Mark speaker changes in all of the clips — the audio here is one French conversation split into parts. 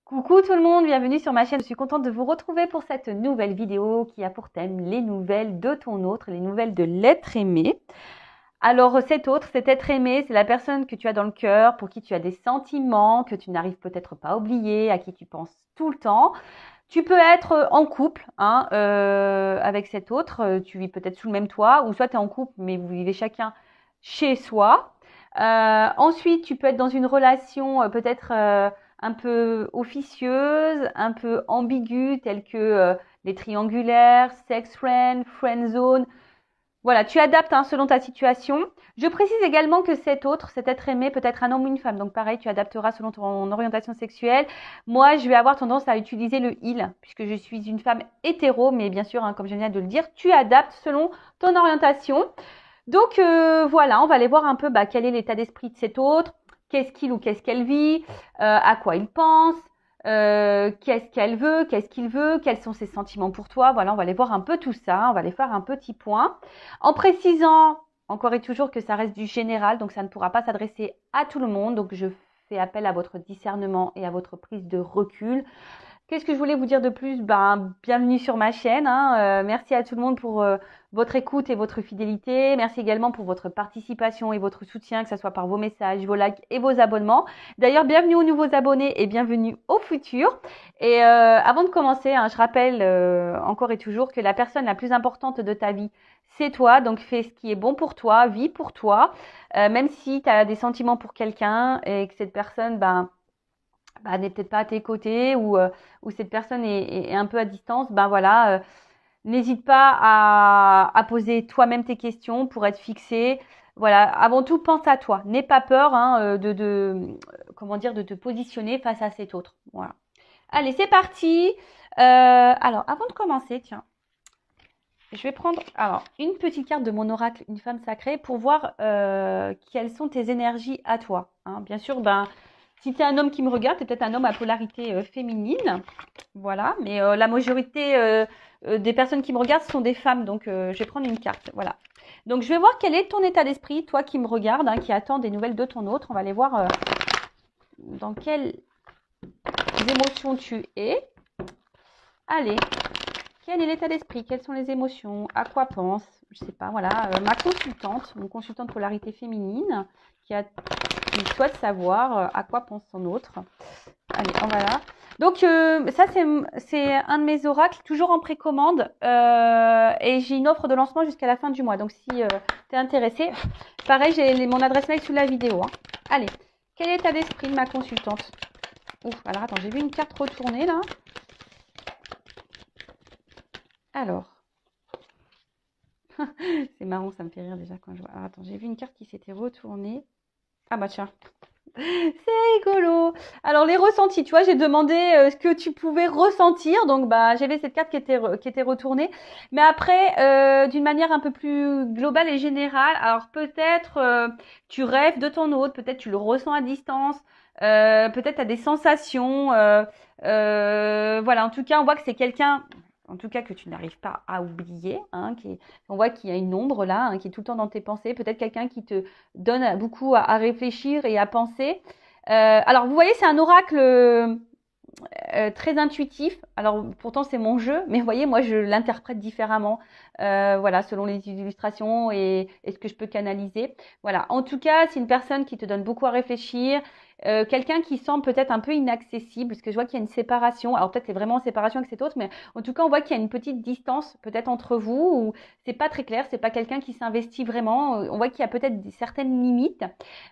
Speaker 1: Coucou tout le monde, bienvenue sur ma chaîne. Je suis contente de vous retrouver pour cette nouvelle vidéo qui a pour thème les nouvelles de ton autre, les nouvelles de l'être aimé. Alors cet autre, cet être aimé, c'est la personne que tu as dans le cœur, pour qui tu as des sentiments, que tu n'arrives peut-être pas à oublier, à qui tu penses tout le temps. Tu peux être en couple avec cet autre, tu vis peut-être sous le même toit, ou soit tu es en couple mais vous vivez chacun chez soi. Ensuite, tu peux être dans une relation peut-être un peu officieuse, un peu ambiguë, telle que les triangulaires, sex friend, friend zone. Voilà, tu adaptes selon ta situation. Je précise également que cet autre, cet être aimé, peut être un homme ou une femme. Donc pareil, tu adapteras selon ton orientation sexuelle. Moi, je vais avoir tendance à utiliser le il, puisque je suis une femme hétéro, mais bien sûr, comme je viens de le dire, tu adaptes selon ton orientation. Donc voilà, on va aller voir un peu quel est l'état d'esprit de cet autre, qu'est-ce qu'il ou qu'est-ce qu'elle vit, à quoi il pense, qu'est-ce qu'elle veut, qu'est-ce qu'il veut, quels sont ses sentiments pour toi. Voilà, on va aller voir un peu tout ça, on va aller faire un petit point. En précisant encore et toujours que ça reste du général, donc ça ne pourra pas s'adresser à tout le monde. Donc je fais appel à votre discernement et à votre prise de recul. Qu'est-ce que je voulais vous dire de plus? Bienvenue sur ma chaîne. Merci à tout le monde pour votre écoute et votre fidélité. Merci également pour votre participation et votre soutien, que ce soit par vos messages, vos likes et vos abonnements. D'ailleurs, bienvenue aux nouveaux abonnés et bienvenue aux futurs. Et avant de commencer, je rappelle encore et toujours que la personne la plus importante de ta vie, c'est toi. Donc, fais ce qui est bon pour toi, vis pour toi. Même si tu as des sentiments pour quelqu'un et que cette personne, n'est peut-être pas à tes côtés ou cette personne est un peu à distance, voilà, n'hésite pas à poser toi-même tes questions pour être fixé. Voilà, avant tout, pense à toi. N'aie pas peur comment dire, de te positionner face à cet autre. Voilà. Allez, c'est parti. Alors, avant de commencer, tiens, je vais prendre une petite carte de mon oracle, une femme sacrée, pour voir quelles sont tes énergies à toi. Bien sûr, si tu es un homme qui me regarde, tu es peut-être un homme à polarité féminine. Voilà, mais la majorité des personnes qui me regardent sont des femmes, donc je vais prendre une carte. Voilà. Donc je vais voir quel est ton état d'esprit, toi qui me regardes, qui attends des nouvelles de ton autre. On va aller voir dans quelles émotions tu es. Allez, quel est l'état d'esprit? Quelles sont les émotions? À quoi pense? Je sais pas, voilà. Ma consultante, mon consultante polarité féminine, qui souhaite savoir à quoi pense son autre. Allez, on va là. Donc ça, c'est un de mes oracles, toujours en précommande. Et j'ai une offre de lancement jusqu'à la fin du mois. Donc si tu es intéressé, pareil, j'ai mon adresse mail sous la vidéo. Allez, quel est l'état d'esprit de ma consultante? Ouf, alors attends, j'ai vu une carte retournée là. Alors, c'est marrant, ça me fait rire déjà quand je vois. Alors, attends, j'ai vu une carte qui s'était retournée. Ah bah tiens, c'est rigolo. Alors les ressentis, tu vois, j'ai demandé ce que tu pouvais ressentir. Donc j'avais cette carte qui était retournée. Mais après, d'une manière un peu plus globale et générale, alors peut-être tu rêves de ton autre, peut-être tu le ressens à distance, peut-être tu as des sensations. Voilà, en tout cas, on voit que c'est quelqu'un. En tout cas, que tu n'arrives pas à oublier, on voit qu'il y a une ombre là, qui est tout le temps dans tes pensées. Peut-être quelqu'un qui te donne beaucoup à réfléchir et à penser. Alors, vous voyez, c'est un oracle très intuitif. Alors, pourtant, c'est mon jeu, mais vous voyez, moi, je l'interprète différemment, voilà, selon les illustrations et ce que je peux canaliser. Voilà. En tout cas, c'est une personne qui te donne beaucoup à réfléchir. Quelqu'un qui semble peut-être un peu inaccessible, parce que je vois qu'il y a une séparation. Alors peut-être c'est vraiment en séparation avec cet autre, mais en tout cas on voit qu'il y a une petite distance peut-être entre vous, ou c'est pas très clair, c'est pas quelqu'un qui s'investit vraiment. On voit qu'il y a peut-être certaines limites.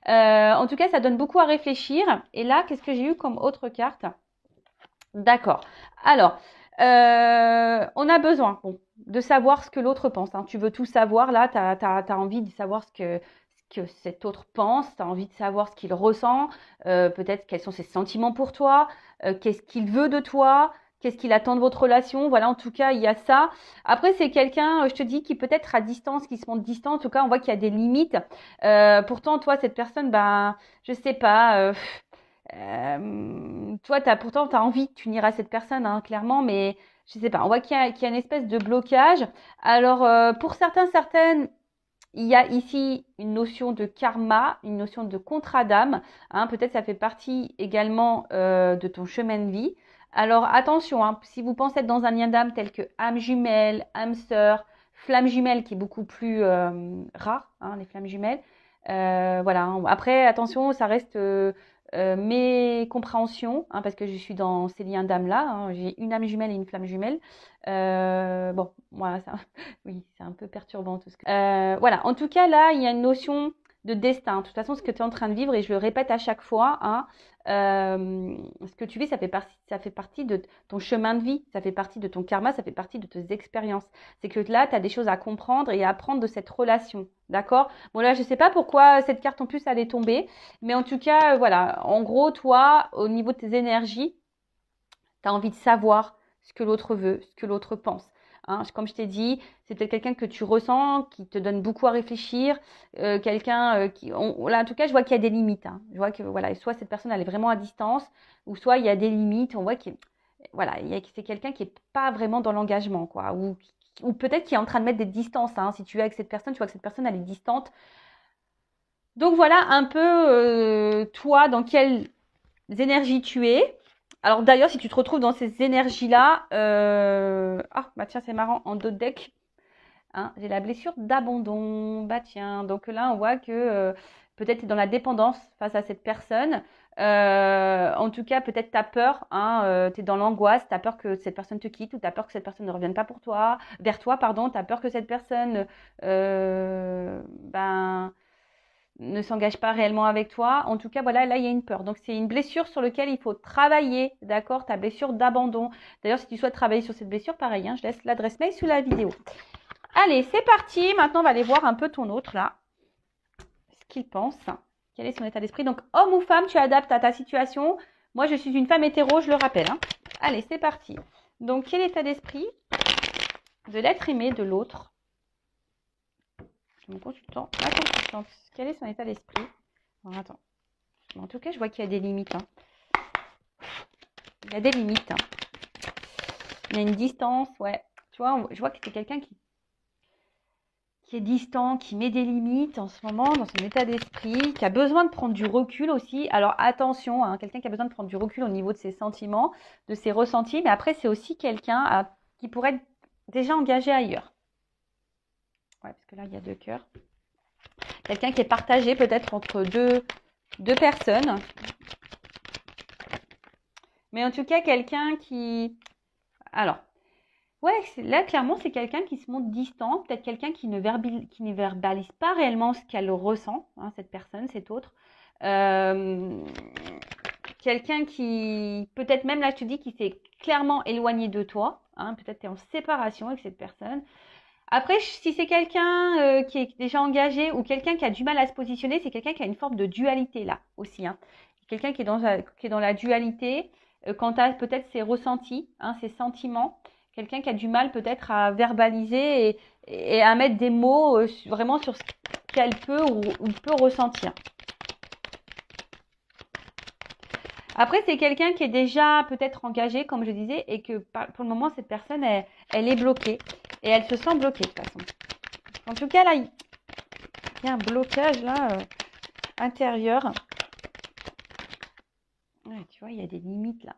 Speaker 1: En tout cas, ça donne beaucoup à réfléchir. Et là, qu'est-ce que j'ai eu comme autre carte? D'accord. Alors, on a besoin de savoir ce que l'autre pense. Tu veux tout savoir, là, tu as envie de savoir ce que cet autre pense, tu as envie de savoir ce qu'il ressent, peut-être quels sont ses sentiments pour toi, qu'est-ce qu'il veut de toi, qu'est-ce qu'il attend de votre relation. Voilà, en tout cas, il y a ça. Après, c'est quelqu'un, je te dis, qui peut être à distance, qui se montre distant. En tout cas, on voit qu'il y a des limites. Pourtant, toi, cette personne, je sais pas... toi, pourtant, tu as envie de t'unir à cette personne, clairement, mais je sais pas. On voit qu'il y a une espèce de blocage. Alors, pour certaines, il y a ici une notion de karma, une notion de contrat d'âme. Hein, peut-être ça fait partie également de ton chemin de vie. Alors attention, hein, si vous pensez être dans un lien d'âme tel que âme jumelle, âme sœur, flamme jumelle qui est beaucoup plus rare, hein, les flammes jumelles. Voilà. Hein. Après, attention, ça reste mes compréhensions, hein, parce que je suis dans ces liens d'âme-là. Hein, j'ai une âme jumelle et une flamme jumelle. Bon, voilà, ça, oui, c'est un peu perturbant tout ce que... voilà, en tout cas, là, il y a une notion de destin. De toute façon, ce que tu es en train de vivre, et je le répète à chaque fois, hein, ce que tu vis, ça fait partie de ton chemin de vie, ça fait partie de ton karma, ça fait partie de tes expériences. C'est que là, tu as des choses à comprendre et à apprendre de cette relation. D'accord? Bon, là, je ne sais pas pourquoi cette carte en plus, elle est tombée. Mais en tout cas, voilà. En gros, toi, au niveau de tes énergies, tu as envie de savoir ce que l'autre veut, ce que l'autre pense. Hein, comme je t'ai dit, c'est peut-être quelqu'un que tu ressens, qui te donne beaucoup à réfléchir, quelqu'un qui... là, en tout cas, je vois qu'il y a des limites. Hein. Je vois que voilà, soit cette personne elle est vraiment à distance, ou soit il y a des limites. On voit que voilà, c'est quelqu'un qui est pas vraiment dans l'engagement, quoi, ou peut-être qui est en train de mettre des distances. Hein. Si tu es avec cette personne, tu vois que cette personne elle est distante. Donc voilà un peu toi dans quelles énergies tu es. Alors d'ailleurs, si tu te retrouves dans ces énergies-là, ah bah tiens, c'est marrant, en dos de deck, hein, j'ai la blessure d'abandon. Bah tiens, donc là, on voit que peut-être tu es dans la dépendance face à cette personne. En tout cas, peut-être tu as peur, hein, tu es dans l'angoisse, tu as peur que cette personne te quitte ou tu as peur que cette personne ne revienne pas pour toi, vers toi, pardon, tu as peur que cette personne ben ne s'engage pas réellement avec toi. En tout cas, voilà, là, il y a une peur. Donc, c'est une blessure sur laquelle il faut travailler, d'accord? Ta blessure d'abandon. D'ailleurs, si tu souhaites travailler sur cette blessure, pareil, hein, je laisse l'adresse mail sous la vidéo. Allez, c'est parti. Maintenant, on va aller voir un peu ton autre, là. Ce qu'il pense. Quel est son état d'esprit? Donc, homme ou femme, tu adaptes à ta situation. Moi, je suis une femme hétéro, je le rappelle. Hein. Allez, c'est parti. Donc, quel état d'esprit de l'être aimé de l'autre? Mon consultant, ma consultante, quel est son état d'esprit? Alors, attends. En tout cas, je vois qu'il y a des limites. Hein. Il y a des limites. Hein. Il y a une distance, ouais. Tu vois, je vois que c'est quelqu'un qui est distant, qui met des limites en ce moment dans son état d'esprit, qui a besoin de prendre du recul aussi. Alors attention, hein, quelqu'un qui a besoin de prendre du recul au niveau de ses sentiments, de ses ressentis, mais après, c'est aussi quelqu'un qui pourrait être déjà engagé ailleurs. Ouais, parce que là, il y a 2 cœurs. Quelqu'un qui est partagé peut-être entre deux personnes. Mais en tout cas, quelqu'un qui... Alors, ouais, là, clairement, c'est quelqu'un qui se montre distant. Peut-être quelqu'un qui ne verbalise pas réellement ce qu'elle ressent, hein, cette personne, cet autre. Quelqu'un qui, peut-être même là, je te dis, qui s'est clairement éloigné de toi. Hein, peut-être tu es en séparation avec cette personne. Après, si c'est quelqu'un qui est déjà engagé ou quelqu'un qui a du mal à se positionner, c'est quelqu'un qui a une forme de dualité là aussi. Hein. Quelqu'un qui est dans la dualité quant à peut-être ses ressentis, hein, ses sentiments. Quelqu'un qui a du mal peut-être à verbaliser et à mettre des mots vraiment sur ce qu'elle peut ou peut ressentir. Après, c'est quelqu'un qui est déjà peut-être engagé, comme je disais, et que pour le moment, cette personne, elle est bloquée. Et elle se sent bloquée de toute façon. En tout cas, là, il y a un blocage là intérieur. Ouais, tu vois, il y a des limites là.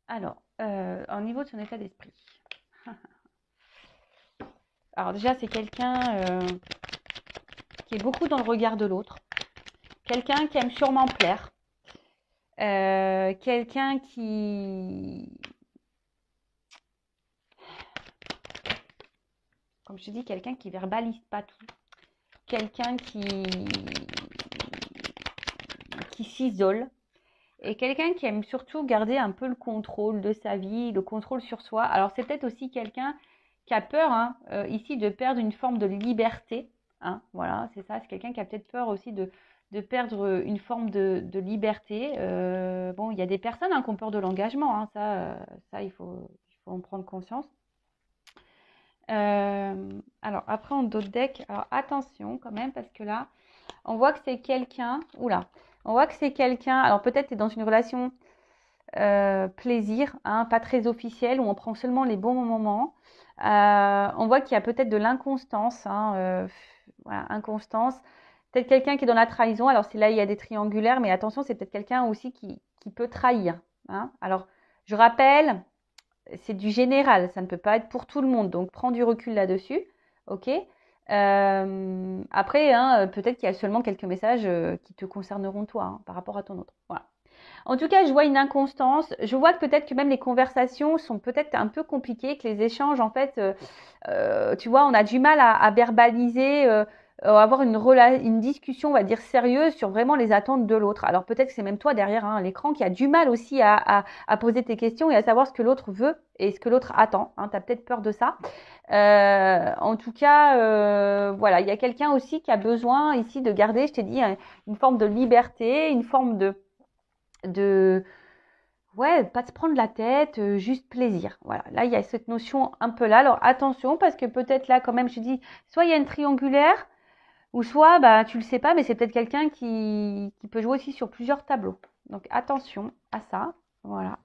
Speaker 1: Alors, au niveau de son état d'esprit. Alors déjà, c'est quelqu'un qui est beaucoup dans le regard de l'autre. Quelqu'un qui aime sûrement plaire. Quelqu'un qui... Comme je te dis, quelqu'un qui verbalise pas tout. Quelqu'un qui s'isole. Et quelqu'un qui aime surtout garder un peu le contrôle de sa vie, le contrôle sur soi. Alors c'est peut-être aussi quelqu'un qui a peur hein, ici de perdre une forme de liberté. Hein, voilà, c'est ça. C'est quelqu'un qui a peut-être peur aussi de perdre une forme de liberté. Bon, il y a des personnes hein, qui ont peur de l'engagement. Hein, ça il faut en prendre conscience. Alors après en dos de deck, alors attention quand même parce que là, on voit que c'est quelqu'un. Oula. On voit que c'est quelqu'un, alors peut-être tu es dans une relation plaisir, hein, pas très officiel, où on prend seulement les bons moments. On voit qu'il y a peut-être de l'inconstance, hein, voilà, inconstance. Peut-être quelqu'un qui est dans la trahison. Alors, c'est là, il y a des triangulaires, mais attention, c'est peut-être quelqu'un aussi qui peut trahir. Hein. Alors, je rappelle, c'est du général, ça ne peut pas être pour tout le monde. Donc, prends du recul là-dessus. OK. Après, hein, peut-être qu'il y a seulement quelques messages qui te concerneront toi, hein, par rapport à ton autre. Voilà. En tout cas, je vois une inconstance. Je vois que peut-être que même les conversations sont peut-être un peu compliquées, que les échanges, en fait, tu vois, on a du mal à verbaliser, avoir une discussion, on va dire, sérieuse sur vraiment les attentes de l'autre. Alors peut-être que c'est même toi derrière hein, l'écran qui a du mal aussi à poser tes questions et à savoir ce que l'autre veut et ce que l'autre attend. Hein, tu as peut-être peur de ça. En tout cas, voilà, il y a quelqu'un aussi qui a besoin ici de garder, je t'ai dit, une forme de liberté, une forme ouais, pas de se prendre la tête, juste plaisir. Voilà, là, il y a cette notion un peu là. Alors, attention, parce que peut-être là, quand même, je te dis, soit il y a une triangulaire, ou soit, bah, tu le sais pas, mais c'est peut-être quelqu'un qui peut jouer aussi sur plusieurs tableaux. Donc, attention à ça. Voilà.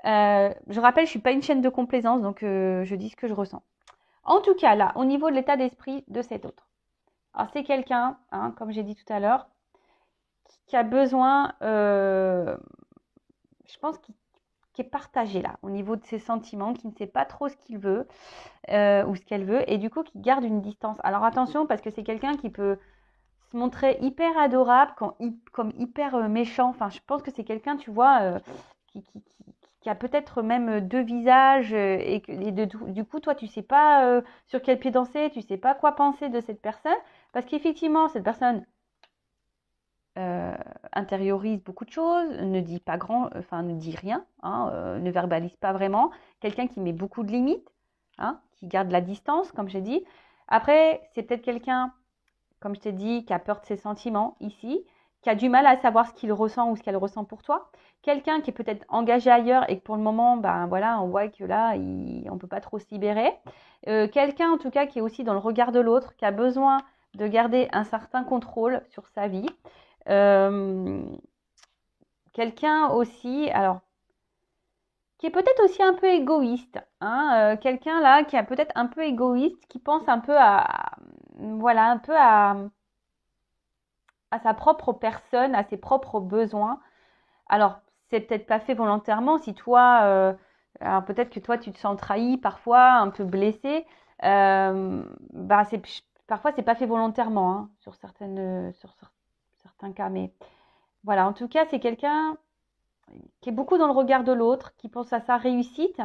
Speaker 1: Je rappelle, je suis pas une chaîne de complaisance, donc je dis ce que je ressens. En tout cas, là, au niveau de l'état d'esprit de cet autre. Alors, c'est quelqu'un, hein, comme j'ai dit tout à l'heure, qui a besoin, je pense, qui est partagé là, au niveau de ses sentiments, qui ne sait pas trop ce qu'il veut ou ce qu'elle veut, et du coup qui garde une distance. Alors attention, parce que c'est quelqu'un qui peut se montrer hyper adorable, comme hyper méchant. Enfin, je pense que c'est quelqu'un, tu vois, qui a peut-être même deux visages, du coup, toi, tu sais pas sur quel pied danser, tu sais pas quoi penser de cette personne, parce qu'effectivement, cette personne intériorise beaucoup de choses, ne dit pas ne dit rien, hein, ne verbalise pas vraiment. Quelqu'un qui met beaucoup de limites, hein, qui garde la distance, comme j'ai dit. Après, c'est peut-être quelqu'un, comme je t'ai dit, qui a peur de ses sentiments ici, qui a du mal à savoir ce qu'il ressent ou ce qu'elle ressent pour toi. Quelqu'un qui est peut-être engagé ailleurs et que pour le moment, ben voilà, on voit que là, on ne peut pas trop se libérer. Quelqu'un, en tout cas, qui est aussi dans le regard de l'autre, qui a besoin de garder un certain contrôle sur sa vie. Quelqu'un aussi, alors, qui est peut-être aussi un peu égoïste, hein, quelqu'un là qui est peut-être un peu égoïste, qui pense un peu voilà, un peu à sa propre personne, à ses propres besoins. Alors, c'est peut-être pas fait volontairement. Si toi, alors peut-être que toi tu te sens trahi parfois, un peu blessé, bah parfois c'est pas fait volontairement hein, sur certains cas, mais voilà, en tout cas, c'est quelqu'un qui est beaucoup dans le regard de l'autre, qui pense à sa réussite,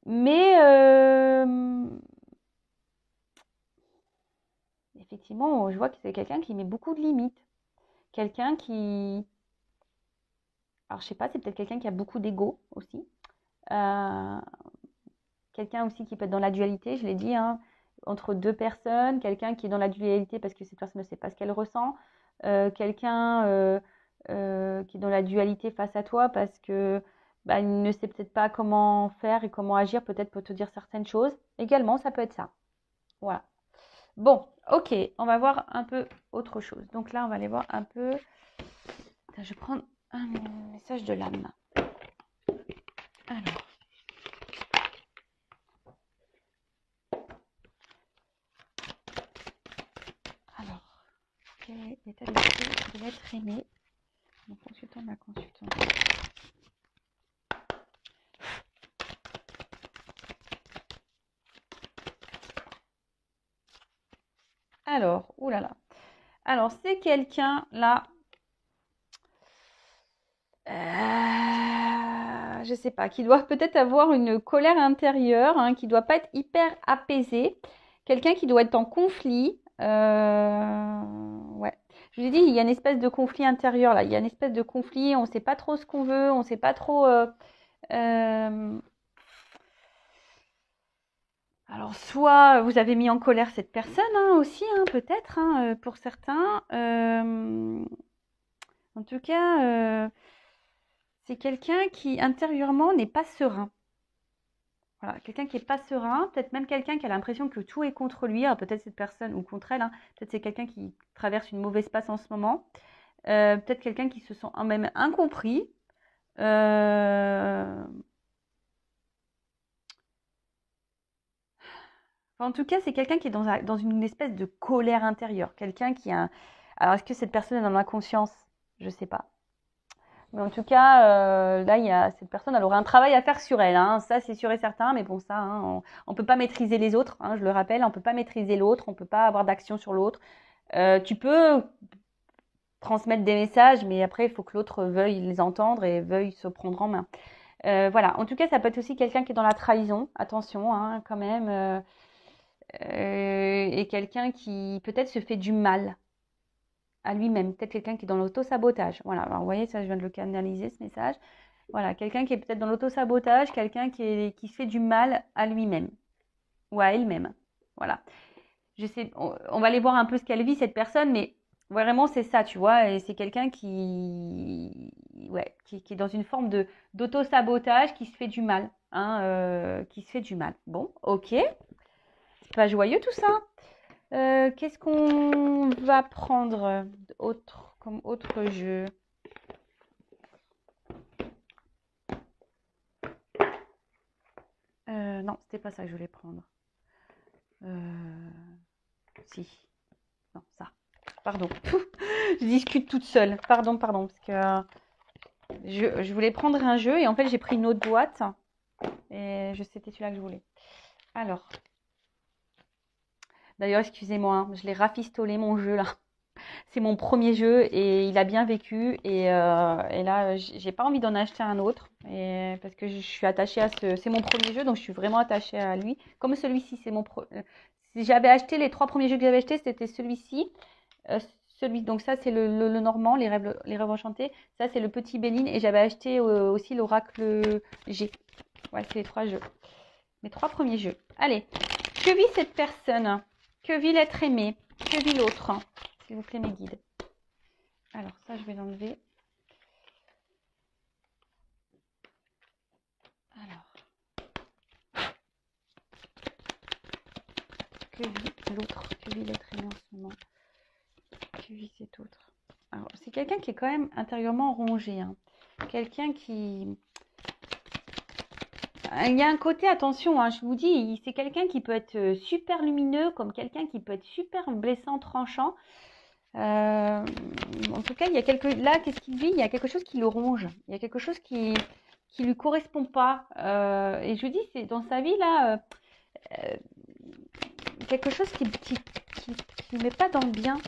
Speaker 1: mais effectivement, je vois que c'est quelqu'un qui met beaucoup de limites. Quelqu'un qui... Alors, je sais pas, c'est peut-être quelqu'un qui a beaucoup d'ego aussi. Euh, Quelqu'un aussi qui peut être dans la dualité, je l'ai dit, hein, entre deux personnes. Quelqu'un qui est dans la dualité parce que cette personne ne sait pas ce qu'elle ressent. Quelqu'un qui est dans la dualité face à toi parce que bah, il ne sait peut-être pas comment faire et comment agir, peut-être pour te dire certaines choses. Également, ça peut être ça. Voilà. Bon, ok, on va voir un peu autre chose. Donc là, on va aller voir un peu. Attends, je vais prendre un message de l'âme. Alors. Alors, quel est l'état d'esprit de l'être aimé? Mon consultant, ma consultante. Alors, oulala. Alors, c'est quelqu'un là. Je sais pas, qui doit peut-être avoir une colère intérieure, hein, qui doit pas être hyper apaisé. Quelqu'un qui doit être en conflit. Ouais. Je vous ai dit, il y a une espèce de conflit intérieur là. Il y a une espèce de conflit. On ne sait pas trop ce qu'on veut. On ne sait pas trop. Alors, soit vous avez mis en colère cette personne hein, aussi, hein, peut-être, hein, pour certains. En tout cas, c'est quelqu'un qui intérieurement n'est pas serein. Voilà, quelqu'un qui n'est pas serein, peut-être même quelqu'un qui a l'impression que tout est contre lui. Alors peut-être cette personne, ou contre elle, hein, peut-être c'est quelqu'un qui traverse une mauvaise passe en ce moment. Peut-être quelqu'un qui se sent même incompris. Euh, En tout cas, c'est quelqu'un qui est dans une espèce de colère intérieure. Quelqu'un qui a... Alors, est-ce que cette personne est dans la conscience? Je ne sais pas. Mais en tout cas, là, cette personne, elle aurait un travail à faire sur elle. Hein. Ça, c'est sûr et certain. Mais bon, ça, hein, on ne peut pas maîtriser les autres. Hein, je le rappelle, on ne peut pas maîtriser l'autre. On ne peut pas avoir d'action sur l'autre. Tu peux transmettre des messages, mais après, il faut que l'autre veuille les entendre et veuille se prendre en main. Voilà. En tout cas, ça peut être aussi quelqu'un qui est dans la trahison. Attention, hein, quand même. Et quelqu'un qui peut-être se fait du mal à lui-même, peut-être quelqu'un qui est dans l'auto-sabotage. Voilà, alors vous voyez, ça je viens de le canaliser ce message. Voilà, quelqu'un qui est peut-être dans l'auto-sabotage, quelqu'un qui se fait du mal à lui-même ou à elle-même. Voilà. Je sais, on va aller voir un peu ce qu'elle vit cette personne, mais vraiment c'est ça, tu vois, et c'est quelqu'un qui est dans une forme d'auto-sabotage, qui se fait du mal, hein, qui se fait du mal. Bon, ok. C'est pas joyeux tout ça. Qu'est-ce qu'on va prendre comme autre jeu? Non, c'était pas ça que je voulais prendre. Si. Non, ça. Pardon. Je discute toute seule. Pardon, parce que je voulais prendre un jeu et en fait j'ai pris une autre boîte et c'était celui-là que je voulais. Alors. D'ailleurs, excusez-moi, hein, je l'ai rafistolé mon jeu là. C'est mon premier jeu et il a bien vécu. Et là, j'ai pas envie d'en acheter un autre parce que je suis attachée à c'est mon premier jeu, donc je suis vraiment attachée à lui. Comme celui-ci, si j'avais acheté les 3 premiers jeux que j'avais achetés, c'était celui-ci. Donc ça, c'est le normand, les rêves enchantés. Ça, c'est le petit Béline. Et j'avais acheté aussi l'oracle G. Ouais, c'est les 3 jeux. Mes 3 premiers jeux. Allez, que vit cette personne? Que vit l'être aimé? Que vit l'autre? S'il vous plaît, mes guides. Alors, ça, je vais l'enlever. Alors. Que vit l'autre? Que vit l'être aimé en ce moment? Que vit cet autre? Alors, c'est quelqu'un qui est quand même intérieurement rongé. Hein. Quelqu'un qui... Il y a un côté, attention, hein, je vous dis, c'est quelqu'un qui peut être super lumineux, comme quelqu'un qui peut être super blessant, tranchant. En tout cas, il y a là, qu'est-ce qu'il vit? Il y a quelque chose qui le ronge. Il y a quelque chose qui lui correspond pas. Et je vous dis, c'est dans sa vie là, quelque chose qui ne met pas dans le bien.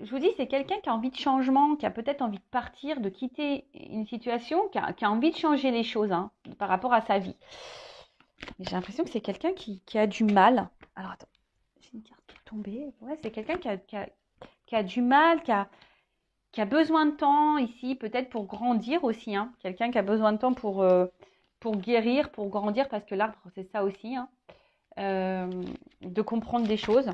Speaker 1: Je vous dis, c'est quelqu'un qui a envie de changement, qui a peut-être envie de partir, de quitter une situation, qui a envie de changer les choses hein, par rapport à sa vie. J'ai l'impression que c'est quelqu'un qui a du mal. Alors attends, j'ai une carte qui est tombée. Ouais, c'est quelqu'un qui a du mal, qui a besoin de temps ici, peut-être pour grandir aussi. Hein. Quelqu'un qui a besoin de temps pour guérir, pour grandir, parce que l'arbre, c'est ça aussi. Hein. De comprendre des choses.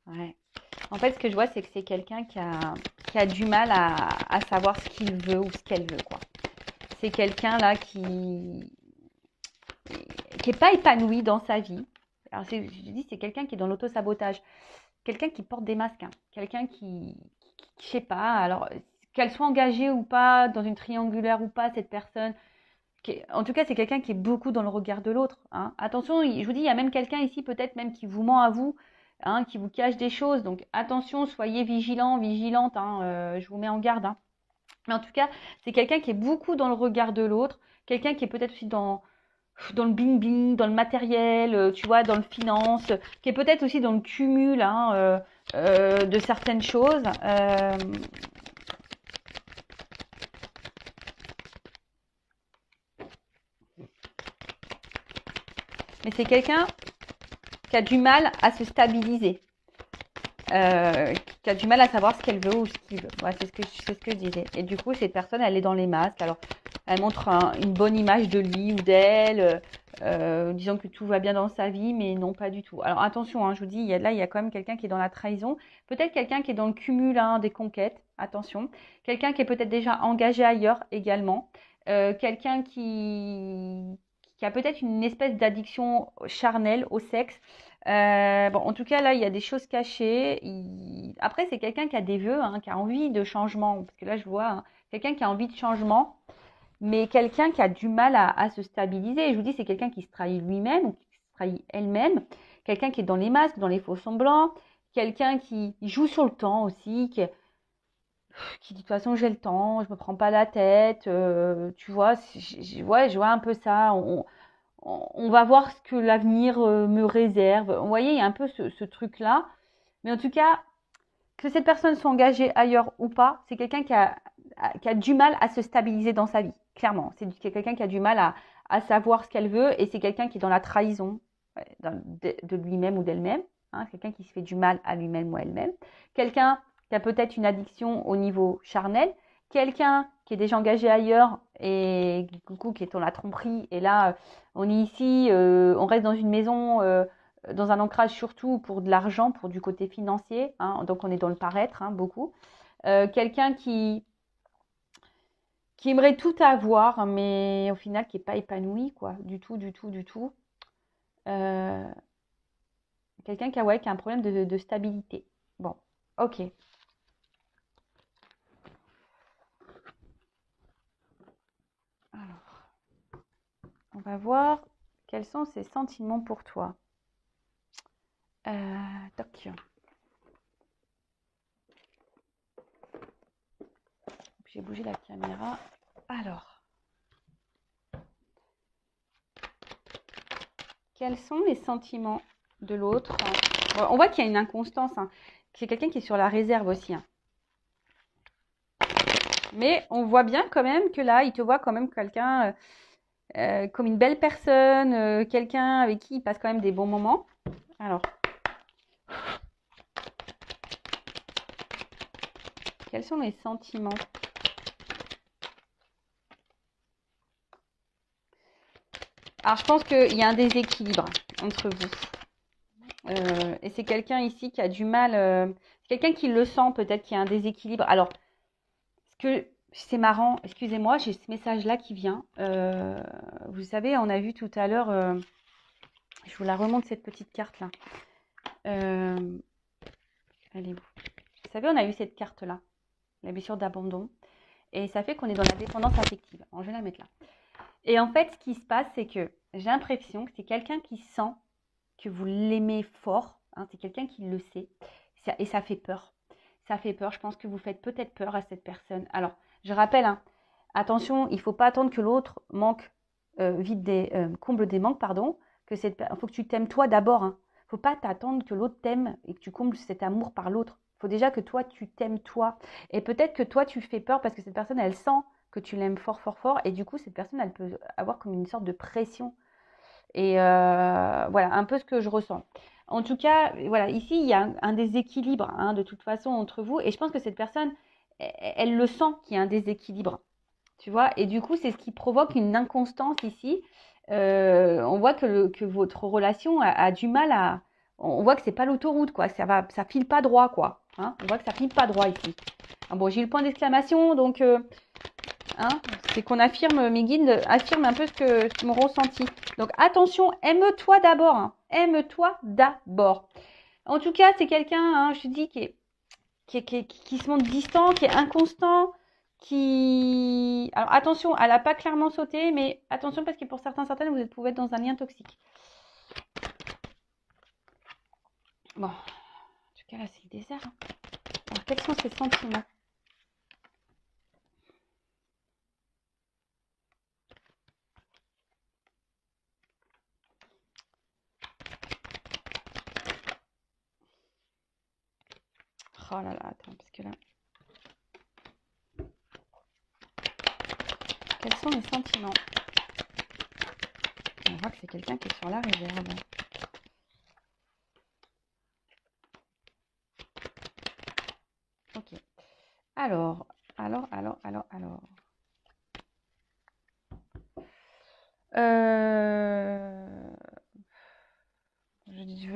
Speaker 1: Ouais. En fait, ce que je vois, c'est que c'est quelqu'un qui a du mal à savoir ce qu'il veut ou ce qu'elle veut, quoi. C'est quelqu'un là qui est pas épanoui dans sa vie. Alors, je dis, c'est quelqu'un qui est dans l'auto-sabotage. Quelqu'un qui porte des masques. Hein. Quelqu'un je sais pas, alors, qu'elle soit engagée ou pas, dans une triangulaire ou pas, cette personne. En tout cas, c'est quelqu'un qui est beaucoup dans le regard de l'autre. Hein. Attention, je vous dis, il y a même quelqu'un ici, peut-être même qui vous ment à vous, hein, qui vous cache des choses. Donc, attention, soyez vigilants, vigilantes. Hein, je vous mets en garde. Hein. Mais en tout cas, c'est quelqu'un qui est beaucoup dans le regard de l'autre. Quelqu'un qui est peut-être aussi dans le bling-bling, dans le matériel, tu vois, dans le finance. Qui est peut-être aussi dans le cumul hein, de certaines choses. Mais c'est quelqu'un qui a du mal à se stabiliser, qui a du mal à savoir ce qu'elle veut ou ce qu'il veut. Ouais, c'est ce que je disais. Et du coup, cette personne, elle est dans les masques. Alors, elle montre une bonne image de lui ou d'elle. disant que tout va bien dans sa vie, mais non, pas du tout. Alors attention, hein, je vous dis, là, il y a quand même quelqu'un qui est dans la trahison. Peut-être quelqu'un qui est dans le cumul hein, des conquêtes, attention. Quelqu'un qui est peut-être déjà engagé ailleurs également. Quelqu'un qui a peut-être une espèce d'addiction charnelle au sexe. Bon, en tout cas, là, il y a des choses cachées. Après, c'est quelqu'un qui a des vœux, hein, qui a envie de changement. Parce que là, je vois hein, quelqu'un qui a envie de changement, mais quelqu'un qui a du mal à se stabiliser. Et je vous dis, c'est quelqu'un qui se trahit lui-même, ou qui se trahit elle-même. Quelqu'un qui est dans les masques, dans les faux semblants. Quelqu'un qui joue sur le temps aussi, qui dit de toute façon j'ai le temps, je me prends pas la tête, tu vois, ouais, je vois un peu ça. On va voir ce que l'avenir me réserve. Vous voyez, il y a un peu ce truc-là. Mais en tout cas, que cette personne soit engagée ailleurs ou pas, c'est quelqu'un qui a du mal à se stabiliser dans sa vie, clairement. C'est quelqu'un qui a du mal à savoir ce qu'elle veut et c'est quelqu'un qui est dans la trahison de lui-même ou d'elle-même. Hein, quelqu'un qui se fait du mal à lui-même ou à elle-même. Quelqu'un qui a peut-être une addiction au niveau charnel. Quelqu'un qui est déjà engagé ailleurs et coucou, qui est dans la tromperie. Et là, on est ici, on reste dans une maison, dans un ancrage surtout pour de l'argent, pour du côté financier. Hein, donc on est dans le paraître, hein, beaucoup. Quelqu'un qui aimerait tout avoir, mais au final qui n'est pas épanoui, quoi, du tout, du tout, du tout. Quelqu'un qui a un problème de stabilité. Bon, ok. Alors, on va voir quels sont ses sentiments pour toi. Toc. J'ai bougé la caméra. Alors, quels sont les sentiments de l'autre? On voit qu'il y a une inconstance. Hein. C'est quelqu'un qui est sur la réserve aussi. Hein. Mais on voit bien quand même que là, il te voit quand même quelqu'un comme une belle personne, quelqu'un avec qui il passe quand même des bons moments. Alors, quels sont les sentiments? Alors, je pense qu'il y a un déséquilibre entre vous. Et c'est quelqu'un ici qui a du mal. C'est quelqu'un qui le sent peut-être qu'il y a un déséquilibre. Alors, c'est marrant, excusez-moi, j'ai ce message-là qui vient. Vous savez, on a vu tout à l'heure, je vous la remonte cette petite carte-là. Elle est où? Vous savez, on a vu cette carte-là, la blessure d'abandon. Et ça fait qu'on est dans la dépendance affective. Alors, je vais la mettre là. Et en fait, ce qui se passe, c'est que j'ai l'impression que c'est quelqu'un qui sent que vous l'aimez fort. Hein, c'est quelqu'un qui le sait. Et ça fait peur. Ça fait peur. Je pense que vous faites peut-être peur à cette personne. Alors, je rappelle, hein, attention, il ne faut pas attendre que l'autre comble des manques, pardon. Il faut que tu t'aimes toi d'abord. Il ne faut pas t'attendre que l'autre t'aime et que tu combles cet amour par l'autre. Il faut déjà que toi, tu t'aimes toi. Et peut-être que toi, tu fais peur parce que cette personne, elle sent que tu l'aimes fort, fort, fort. Et du coup, cette personne, elle peut avoir comme une sorte de pression. Et voilà, un peu ce que je ressens. En tout cas, voilà, ici, il y a un déséquilibre, hein, de toute façon, entre vous. Et je pense que cette personne, elle le sent qu'il y a un déséquilibre. Tu vois, et du coup, c'est ce qui provoque une inconstance ici. On voit que votre relation a du mal à. On voit que c'est pas l'autoroute, quoi. Ça file pas droit, quoi. Hein, on voit que ça file pas droit ici. Ah bon, j'ai eu le point d'exclamation, donc hein, c'est qu'on affirme, mes guides affirment un peu ce mon ressenti. Donc attention, aime-toi d'abord. Hein. Aime-toi d'abord. En tout cas, c'est quelqu'un, hein, je te dis, qui se montre distant, qui est inconstant, qui... Alors attention, elle n'a pas clairement sauté, mais attention parce que pour certaines, vous pouvez être dans un lien toxique. Bon, en tout cas là, c'est le désert. Hein. Alors, quels sont ses sentiments? Oh là là, attends, parce que là... Quels sont les sentiments? On voit que c'est quelqu'un qui est sur la réserve. Ok. Alors.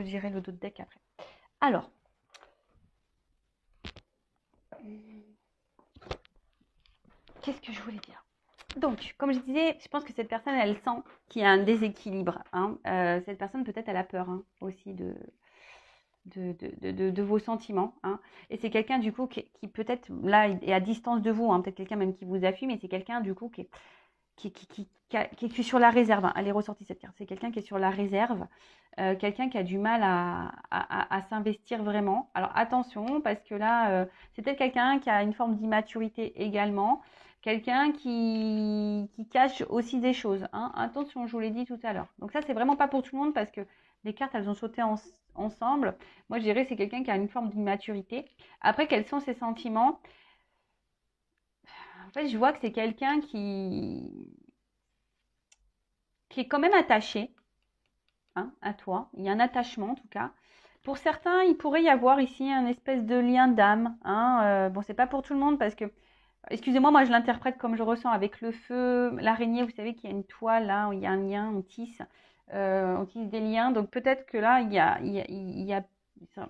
Speaker 1: dirai le dos de deck après. Alors, qu'est-ce que je voulais dire? Donc, comme je disais, je pense que cette personne, elle sent qu'il y a un déséquilibre. Hein. Cette personne, peut-être, elle a peur aussi de vos sentiments. Hein. Et c'est quelqu'un, du coup, qui peut-être, là, est à distance de vous. Hein. Peut-être quelqu'un même qui vous appuie, mais c'est quelqu'un, du coup, qui est sur la réserve. Hein. Elle est ressortie, cette carte. C'est quelqu'un qui est sur la réserve. Quelqu'un qui a du mal à s'investir vraiment. Alors, attention, parce que là, c'est peut-être quelqu'un qui a une forme d'immaturité également. Quelqu'un qui cache aussi des choses. Hein. Attention, je vous l'ai dit tout à l'heure. Donc ça, c'est vraiment pas pour tout le monde parce que les cartes, elles ont sauté ensemble. Moi, je dirais que c'est quelqu'un qui a une forme d'immaturité. Après, quels sont ses sentiments? En fait, je vois que c'est quelqu'un qui est quand même attaché à toi. Il y a un attachement, en tout cas. Pour certains, il pourrait y avoir ici un espèce de lien d'âme. Bon, c'est pas pour tout le monde parce que excusez-moi, moi je l'interprète comme je ressens avec le feu, l'araignée, vous savez qu'il y a une toile là, où il y a un lien, on tisse des liens. Donc peut-être que là, il y a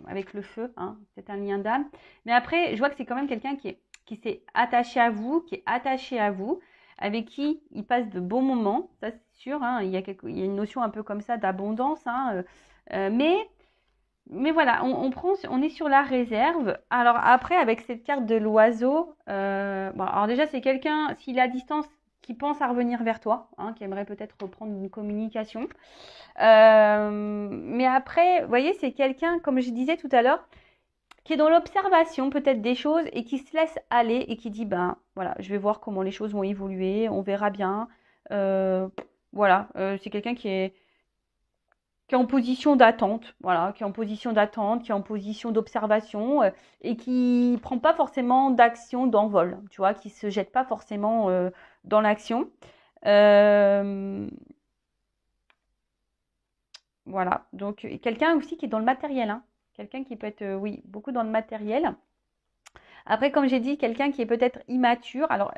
Speaker 1: avec le feu, c'est un lien d'âme. Mais après, je vois que c'est quand même quelqu'un qui s'est attaché à vous, qui est attaché à vous, avec qui il passe de bons moments, ça c'est sûr. Il y a une notion un peu comme ça d'abondance, mais voilà, on est sur la réserve. Alors après, avec cette carte de l'oiseau, bon, alors déjà c'est quelqu'un, s'il est à distance, qui pense à revenir vers toi, qui aimerait peut-être reprendre une communication. Mais après, vous voyez, c'est quelqu'un, comme je disais tout à l'heure, qui est dans l'observation peut-être des choses et qui se laisse aller et qui dit, ben voilà, je vais voir comment les choses vont évoluer, on verra bien. Voilà, c'est quelqu'un qui est en position d'attente, voilà, qui est en position d'attente, qui est en position d'observation et qui prend pas forcément d'action d'envol, tu vois, qui se jette pas forcément dans l'action. Voilà, donc quelqu'un aussi qui est dans le matériel, quelqu'un qui peut être, oui, beaucoup dans le matériel. Après, comme j'ai dit, quelqu'un qui est peut-être immature. Alors,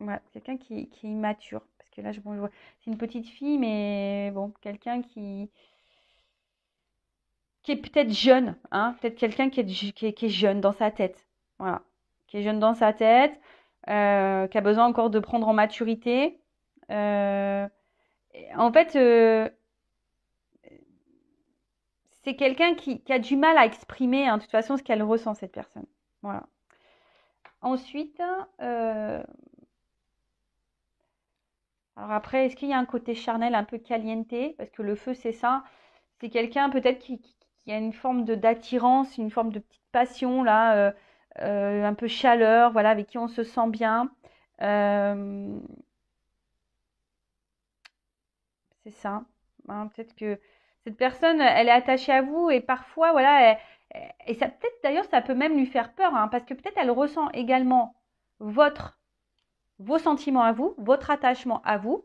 Speaker 1: voilà, quelqu'un qui est immature, parce que là, je vois, c'est une petite fille, mais bon, quelqu'un qui est peut-être jeune, peut-être quelqu'un qui est jeune dans sa tête, voilà, qui est jeune dans sa tête, qui a besoin encore de prendre en maturité. En fait, c'est quelqu'un qui a du mal à exprimer, de toute façon, ce qu'elle ressent, cette personne. Voilà. Ensuite, alors après, est-ce qu'il y a un côté charnel un peu caliente? Parce que le feu, c'est ça. C'est quelqu'un peut-être qui a une forme d'attirance, une forme de petite passion, là, un peu chaleur, voilà, avec qui on se sent bien. C'est ça. Peut-être que cette personne, elle est attachée à vous et parfois, voilà, et ça peut-être d'ailleurs, ça peut même lui faire peur, parce que peut-être elle ressent également vos sentiments à vous, votre attachement à vous.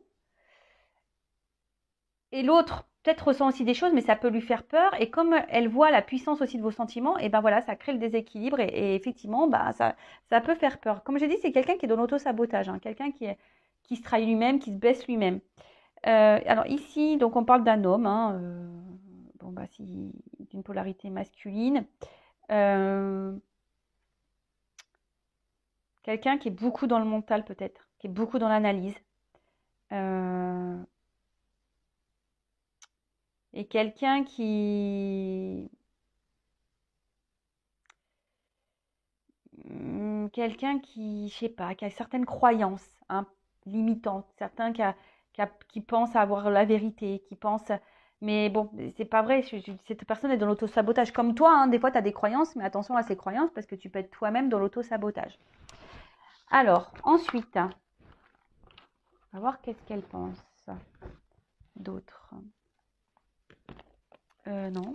Speaker 1: Et l'autre, peut-être ressent aussi des choses, mais ça peut lui faire peur. Et comme elle voit la puissance aussi de vos sentiments, et ben voilà, ça crée le déséquilibre. Et effectivement, ça peut faire peur. Comme j'ai dit, c'est quelqu'un qui est dans l'auto-sabotage, quelqu'un qui se trahit lui-même, qui se baisse lui-même. Alors ici, donc on parle d'un homme, d'une polarité masculine. Quelqu'un qui est beaucoup dans le mental peut-être, qui est beaucoup dans l'analyse. Et quelqu'un qui je sais pas, qui a certaines croyances limitantes, certains qui pensent avoir la vérité, qui pensent, mais bon, c'est pas vrai, cette personne est dans l'auto-sabotage, comme toi, des fois tu as des croyances, mais attention à ces croyances, parce que tu peux être toi-même dans l'auto-sabotage. Alors, ensuite, on va voir qu'est-ce qu'elle pense d'autre. Non.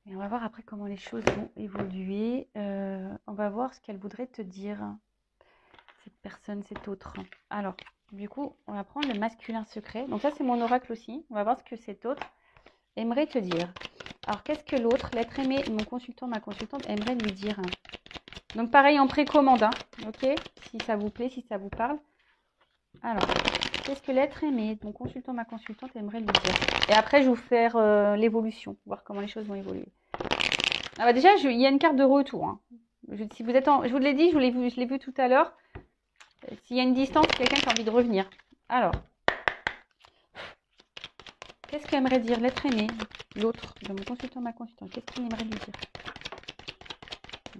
Speaker 1: Et on va voir après comment les choses vont évoluer. On va voir ce qu'elle voudrait te dire, cette personne, cette autre. Alors, du coup, on va prendre le masculin secret. Donc ça, c'est mon oracle aussi. On va voir ce que cet autre aimerait te dire. Alors, qu'est-ce que l'autre, l'être aimé, mon consultant, ma consultante, aimerait lui dire? Donc, pareil, en précommande, ok? Si ça vous plaît, si ça vous parle. Alors, Qu'est-ce que l'être aimé, mon consultant, ma consultante aimerait lui dire? Et après, je vais vous faire l'évolution, voir comment les choses vont évoluer. Ah bah déjà, il y a une carte de retour. Hein. Si vous êtes je vous l'ai dit, je l'ai vu tout à l'heure. S'il y a une distance, quelqu'un qui a envie de revenir. Alors, qu'est-ce qu'aimerait dire l'être aimé, l'autre, de mon consultant, ma consultante? Qu'est-ce qu'il aimerait lui dire?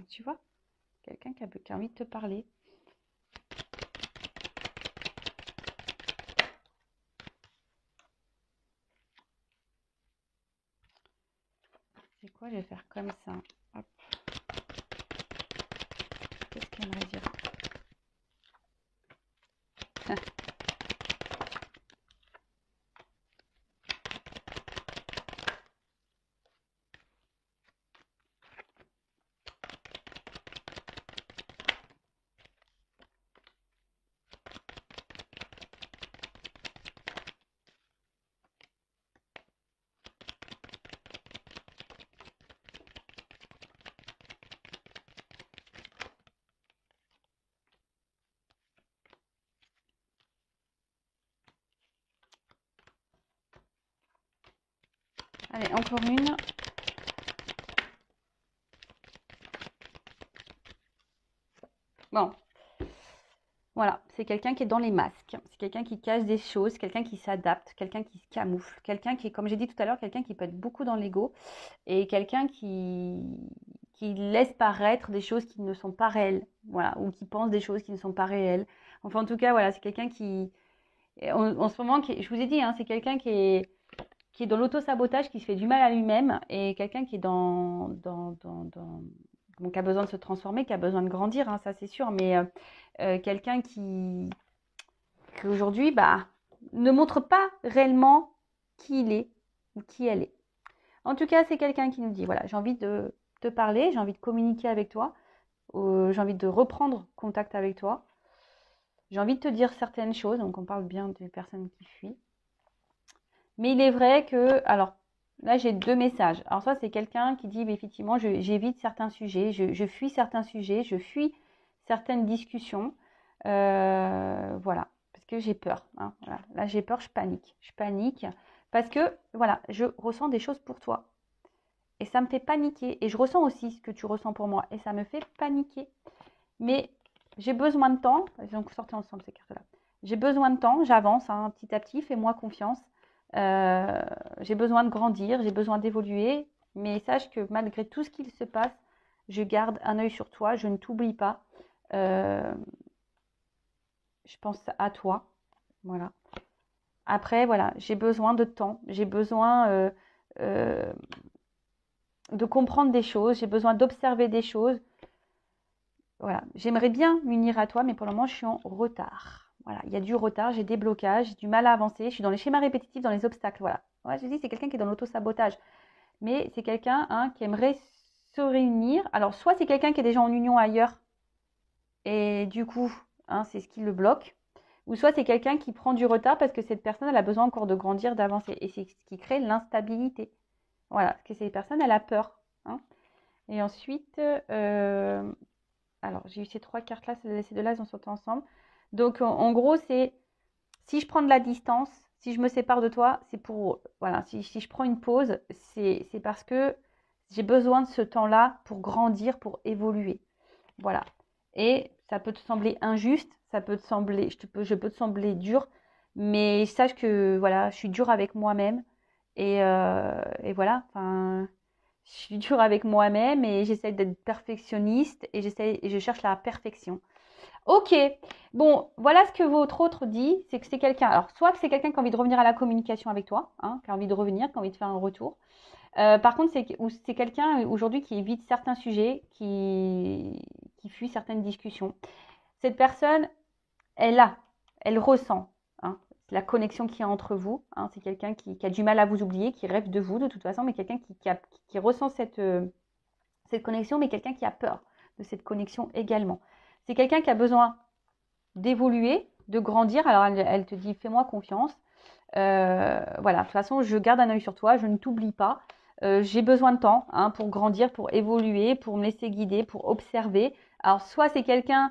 Speaker 1: Tu vois, quelqu'un qui a envie de te parler. C'est quoi? Je vais faire comme ça. Hop. Qu'est-ce qu'il aimerait dire? Allez, encore une. Bon, voilà, c'est quelqu'un qui est dans les masques, c'est quelqu'un qui cache des choses, quelqu'un qui s'adapte, quelqu'un qui se camoufle, quelqu'un qui est, comme j'ai dit tout à l'heure, quelqu'un qui peut être beaucoup dans l'ego et quelqu'un qui laisse paraître des choses qui ne sont pas réelles, voilà, ou qui pense des choses qui ne sont pas réelles. Enfin, en tout cas, voilà, c'est quelqu'un qui, en ce moment, je vous ai dit, hein, c'est quelqu'un qui est dans l'auto-sabotage, qui se fait du mal à lui-même et quelqu'un qui est bon, qui a besoin de se transformer, qui a besoin de grandir, hein, ça c'est sûr, mais quelqu'un qui aujourd'hui bah, ne montre pas réellement qui il est ou qui elle est. En tout cas, c'est quelqu'un qui nous dit, voilà, j'ai envie de te parler, j'ai envie de communiquer avec toi, j'ai envie de reprendre contact avec toi, j'ai envie de te dire certaines choses, donc on parle bien des personnes qui fuient. Mais il est vrai que, alors là j'ai deux messages. Alors ça c'est quelqu'un qui dit effectivement j'évite certains sujets, je fuis certains sujets, je fuis certaines discussions. Voilà, parce que j'ai peur. Hein, voilà. Là j'ai peur, je panique. Je panique parce que voilà, je ressens des choses pour toi. Et ça me fait paniquer. Et je ressens aussi ce que tu ressens pour moi. Et ça me fait paniquer. Mais j'ai besoin de temps. Donc sortez ensemble ces cartes-là. J'ai besoin de temps, j'avance hein, petit à petit, fais-moi confiance. J'ai besoin de grandir, j'ai besoin d'évoluer, mais sache que malgré tout ce qu'il se passe, je garde un œil sur toi, je ne t'oublie pas. Je pense à toi, voilà. Après, voilà, j'ai besoin de temps, j'ai besoin de comprendre des choses, j'ai besoin d'observer des choses. Voilà, j'aimerais bien m'unir à toi, mais pour le moment, je suis en retard. Voilà, il y a du retard, j'ai des blocages, j'ai du mal à avancer, je suis dans les schémas répétitifs, dans les obstacles. Voilà, ouais, je dis, c'est quelqu'un qui est dans l'auto-sabotage, mais c'est quelqu'un hein, qui aimerait se réunir. Alors, soit c'est quelqu'un qui est déjà en union ailleurs, et du coup, hein, c'est ce qui le bloque, ou soit c'est quelqu'un qui prend du retard parce que cette personne, elle a besoin encore de grandir, d'avancer, et c'est ce qui crée l'instabilité. Voilà, parce que cette personne, elle a peur. Hein. Et ensuite, alors, j'ai eu ces trois cartes-là, ces deux-là, elles ont sauté ensemble. Donc, en gros, c'est si je prends de la distance, si je me sépare de toi, c'est pour, voilà, si je prends une pause, c'est parce que j'ai besoin de ce temps-là pour grandir, pour évoluer. Voilà. Et ça peut te sembler injuste, ça peut te sembler, je peux te sembler dur, mais sache que, voilà, je suis dure avec moi-même. Et voilà, enfin, je suis dure avec moi-même et j'essaie d'être perfectionniste et je cherche la perfection. Ok, bon, voilà ce que votre autre dit, c'est que c'est quelqu'un, alors soit que c'est quelqu'un qui a envie de revenir à la communication avec toi, hein, qui a envie de revenir, qui a envie de faire un retour. Par contre, c'est quelqu'un aujourd'hui qui évite certains sujets, qui fuit certaines discussions. Cette personne, elle ressent hein, la connexion qu'il y a entre vous. Hein, c'est quelqu'un qui a du mal à vous oublier, qui rêve de vous de toute façon, mais quelqu'un qui ressent cette connexion, mais quelqu'un qui a peur de cette connexion également. C'est quelqu'un qui a besoin d'évoluer, de grandir. Alors elle te dit fais-moi confiance. Voilà, de toute façon, je garde un œil sur toi, je ne t'oublie pas. J'ai besoin de temps hein, pour grandir, pour évoluer, pour me laisser guider, pour observer. Alors soit c'est quelqu'un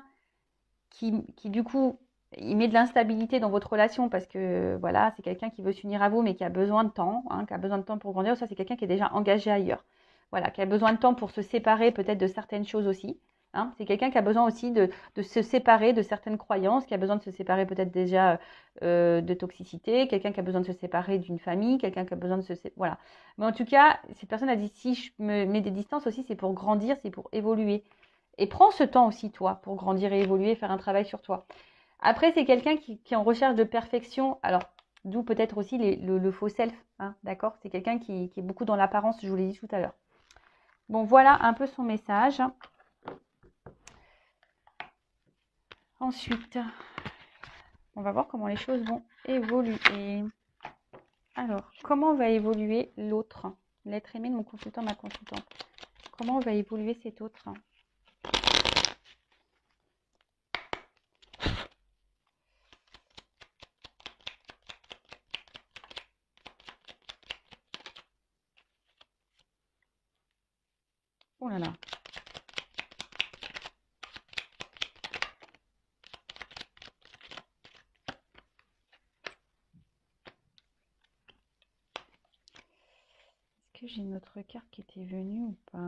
Speaker 1: qui du coup il met de l'instabilité dans votre relation parce que voilà, c'est quelqu'un qui veut s'unir à vous mais qui a besoin de temps, hein, qui a besoin de temps pour grandir. Ça, c'est quelqu'un qui est déjà engagé ailleurs. Voilà, qui a besoin de temps pour se séparer peut-être de certaines choses aussi. Hein. C'est quelqu'un qui a besoin aussi de se séparer de certaines croyances, qui a besoin de se séparer peut-être déjà de toxicité, quelqu'un qui a besoin de se séparer d'une famille, quelqu'un qui a besoin de se séparer. Voilà. Mais en tout cas, cette personne a dit si je me mets des distances aussi, c'est pour grandir, c'est pour évoluer. Et prends ce temps aussi, toi, pour grandir et évoluer, faire un travail sur toi. Après, c'est quelqu'un qui est en recherche de perfection. Alors, d'où peut-être aussi le faux self. Hein, d'accord. C'est quelqu'un qui est beaucoup dans l'apparence, je vous l'ai dit tout à l'heure. Bon, voilà un peu son message. Ensuite, on va voir comment les choses vont évoluer. Alors, comment va évoluer l'autre? L'être aimé de mon consultant, ma consultante. Comment va évoluer cet autre? Oh là là. Est-ce que j'ai une autre carte qui était venue ou pas?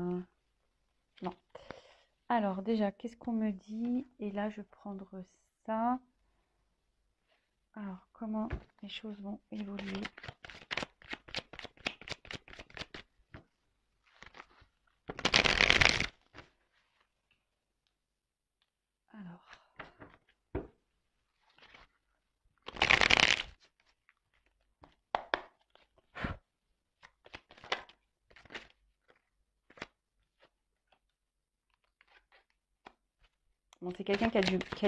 Speaker 1: Non. Alors déjà, qu'est-ce qu'on me dit? Et là, je vais prendre ça. Alors, comment les choses vont évoluer? Alors. Bon, c'est quelqu'un qui a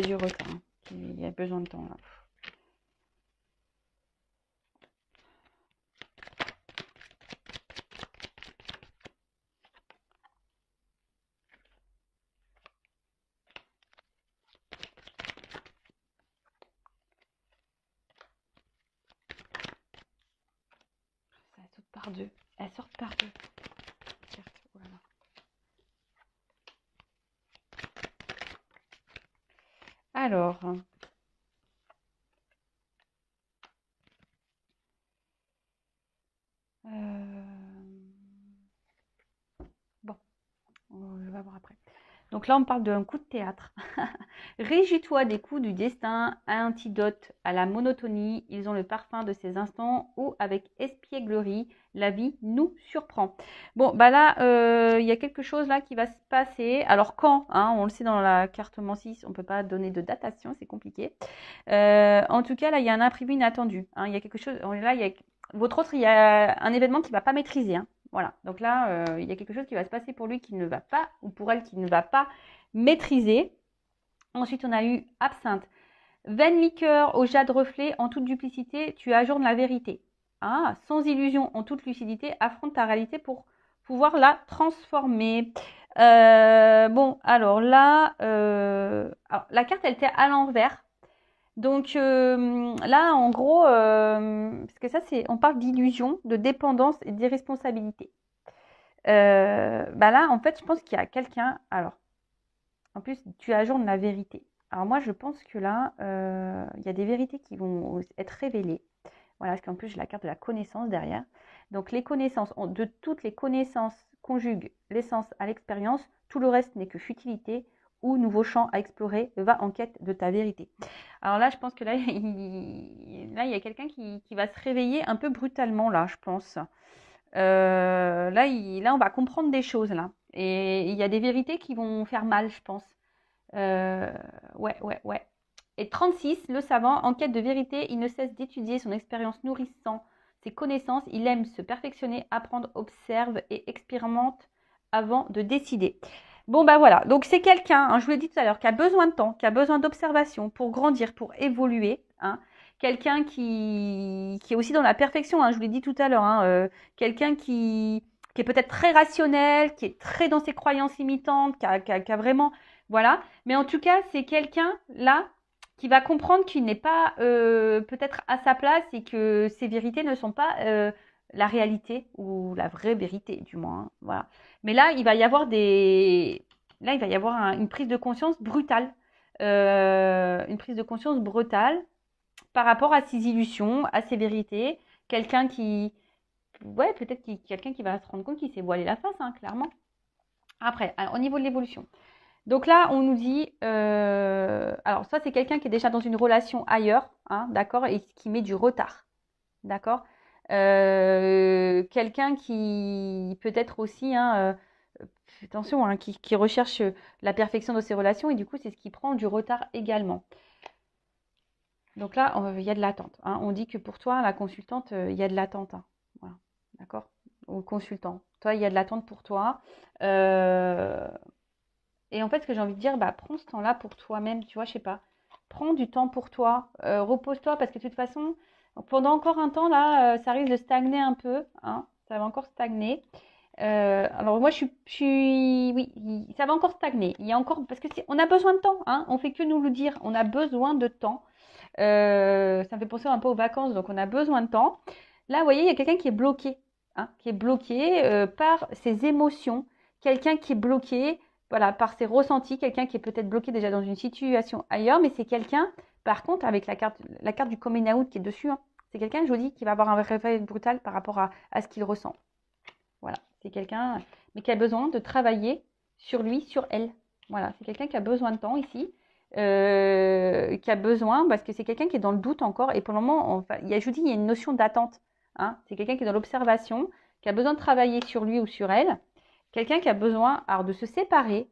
Speaker 1: du retard, hein, qui a besoin de temps là. Ça saute par deux. Elle sort par deux. Oh là là. Alors. Bon, je vais voir après. Donc là, on parle d'un coup de théâtre. Régis-toi des coups du destin, antidote à la monotonie. Ils ont le parfum de ces instants où, avec espièglerie, la vie nous surprend. Bon, bah là, il y a quelque chose là qui va se passer. Alors quand, hein, on le sait dans la carte Mensis, on ne peut pas donner de datation, c'est compliqué. En tout cas, là, il y a un imprévu inattendu. Hein, il y a quelque chose. Là, il y a votre autre, il y a un événement qu'il ne va pas maîtriser. Hein. Voilà, donc là, il y a quelque chose qui va se passer pour lui qui ne va pas, ou pour elle qui ne va pas maîtriser. Ensuite, on a eu absinthe. Vaine liqueur au jade reflet, en toute duplicité, tu ajournes la vérité. Ah, sans illusion, en toute lucidité, affronte ta réalité pour pouvoir la transformer. Bon, alors là, la carte, elle était à l'envers. Donc là, en gros, parce que ça, on parle d'illusion, de dépendance et d'irresponsabilité. Bah là, en fait, je pense qu'il y a quelqu'un. Alors, en plus, tu ajournes la vérité. Alors moi, je pense que là, il y a des vérités qui vont être révélées. Voilà, parce qu'en plus, j'ai la carte de la connaissance derrière. Donc les connaissances, de toutes les connaissances conjuguent l'essence à l'expérience, tout le reste n'est que futilité ou nouveau champ à explorer, va en quête de ta vérité. Alors là, je pense que là, il y a quelqu'un qui va se réveiller un peu brutalement, là, je pense. Là, on va comprendre des choses, là. Et il y a des vérités qui vont faire mal, je pense. Ouais. Et 36, le savant, en quête de vérité, il ne cesse d'étudier son expérience nourrissant ses connaissances, il aime se perfectionner, apprendre, observe et expérimente avant de décider. Bon, bah voilà, donc c'est quelqu'un, hein, je vous l'ai dit tout à l'heure, qui a besoin de temps, qui a besoin d'observation pour grandir, pour évoluer. Hein. Quelqu'un qui est aussi dans la perfection, hein, je vous l'ai dit tout à l'heure, hein, quelqu'un qui est peut-être très rationnel, qui est très dans ses croyances limitantes, qui a vraiment... Voilà, mais en tout cas, c'est quelqu'un là qui va comprendre qu'il n'est pas peut-être à sa place et que ses vérités ne sont pas la réalité ou la vraie vérité, du moins. Hein, voilà. Mais là, il va y avoir une prise de conscience brutale. une prise de conscience brutale par rapport à ses illusions, à ses vérités. Quelqu'un qui, ouais, peut-être quelqu'un qui va se rendre compte qu'il s'est voilé la face, hein, clairement. Après, alors, au niveau de l'évolution. Donc là, on nous dit, alors ça c'est quelqu'un qui est déjà dans une relation ailleurs, hein, d'accord, et qui met du retard, d'accord. Quelqu'un qui peut-être aussi, hein, attention, hein, qui recherche la perfection de ses relations et du coup c'est ce qui prend du retard également. Donc là, il y a de l'attente, hein. On dit que pour toi, la consultante, il y a de l'attente, hein. Voilà, d'accord, ou le consultant. Toi, il y a de l'attente pour toi. Et en fait, ce que j'ai envie de dire, bah, prends ce temps-là pour toi-même, tu vois, je sais pas. Prends du temps pour toi, repose-toi, parce que de toute façon, pendant encore un temps, là, ça risque de stagner un peu, hein, ça va encore stagner. Alors moi, oui, ça va encore stagner. Il y a encore, parce que on a besoin de temps, hein, on fait que nous le dire, on a besoin de temps. Ça me fait penser un peu aux vacances, donc on a besoin de temps. Là, vous voyez, il y a quelqu'un qui est bloqué, hein, qui est bloqué par ses émotions, quelqu'un qui est bloqué, voilà, par ses ressentis, quelqu'un qui est peut-être bloqué déjà dans une situation ailleurs, mais c'est quelqu'un, par contre, avec la carte du coming out qui est dessus, hein, c'est quelqu'un, je vous dis, qui va avoir un réveil brutal par rapport à ce qu'il ressent. Voilà, c'est quelqu'un, mais qui a besoin de travailler sur lui, sur elle. Voilà, c'est quelqu'un qui a besoin de temps ici, qui a besoin, parce que c'est quelqu'un qui est dans le doute encore, et pour le moment, enfin, je vous dis, il y a une notion d'attente. Hein, c'est quelqu'un qui est dans l'observation, qui a besoin de travailler sur lui ou sur elle, quelqu'un qui a besoin alors, de se séparer.